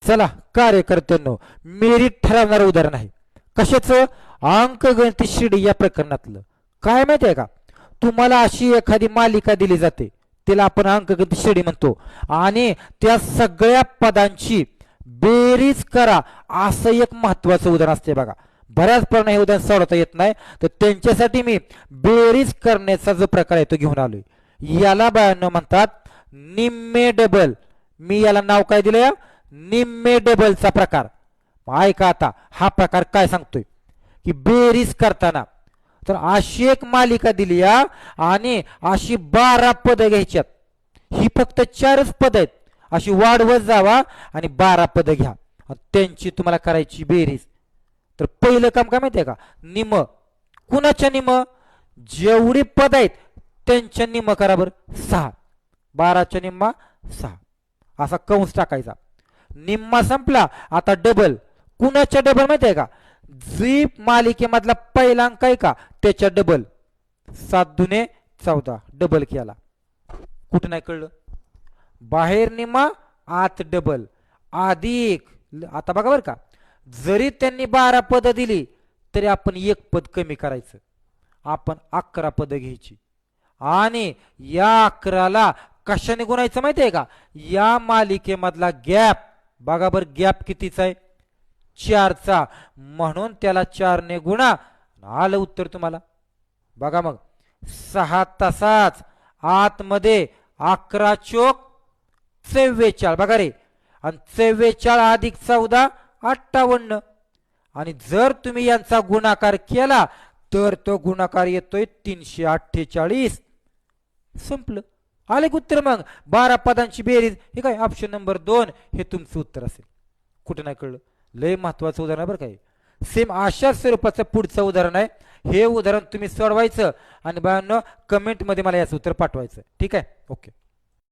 चला कार्यकर्त्यांनो, मेरिट ठरवणारं उदाहरण आहे. कशाचं? अंकगणित श्रेणी या प्रकरणातलं. काय माहिती आहे का, तुम्हाला अशी एखादी मालिका दिली जाते, तिला आपण अंकगणित श्रेणी म्हणतो, आणि त्या सगळ्या पदांची बेरीज करा असं एक महत्वाचं उदाहरण असते बघा. बऱ्याच प्रमाणात हे उदाहरण सोडवता येत नाही, तर त्यांच्यासाठी मी बेरीज करण्याचा जो प्रकार आहे तो घेऊन आलोय. याला बायांनो म्हणतात निम्मे डबल. मी याला नाव काय दिलंय? निम्मे डबलचा प्रकार. ऐका आता हा प्रकार काय सांगतोय की बेरीज करताना तर अशी एक मालिका दिली या, आणि अशी 12 पद घ्यायच्यात. ही फक्त 4च पद आहेत. अशी वाढवत जावा आणि 12 पद घ्या, त्यांची तुम्हाला करायची बेरीज. तर पहिलं काम काय माहितीये का? निम. कुणाच्या निम? जेवढी पद आहेत त्यांच्या निम करा बर 6. 12च्या निम्मा 6 असा कंस टाकायचा. निम्मा संपला, आता डबल. कुणाच्या डबल माहितीये का? जी मालिकेमधला पहिला अंक आहे का त्याच्या डबल. 7 दुने 14 डबल केला. कुठं नाही कळलं? बाहेर निम्मा आत डबल अधिक. आता बघा बरं का, जरी त्यांनी 12 पद दिली तरी आपण 1 पद कमी करायचं. आपण 11 पद घ्यायची, आणि या 11ला कशाने गुणायचं माहितीये का? या मालिकेमधला गॅप. बघा बरं गॅप कितीचा आहे? 4चा. म्हणून त्याला 4ने गुणा. आलं उत्तर तुम्हाला. बघा मग 6 तासाच आतमध्ये 11 चोक 44. बघा रे, आणि 44 अधिक 14 58. आणि जर तुम्ही यांचा गुणाकार केला तर तो गुणाकार येतोय 348. संपलं. आले उत्तर. मग 12 पदांची बेरीज. हे काय ऑप्शन नंबर 2 हे तुमचं उत्तर असेल. कुठं नाही कळलं? लय महत्वाचं उदाहरण आहे बरं काय. सेम अशा स्वरूपाचं पुढचं उदाहरण आहे. हे उदाहरण तुम्ही सोडवायचं आणि बायांनो कमेंटमध्ये मला याचं उत्तर पाठवायचं. ठीक आहे? ओके.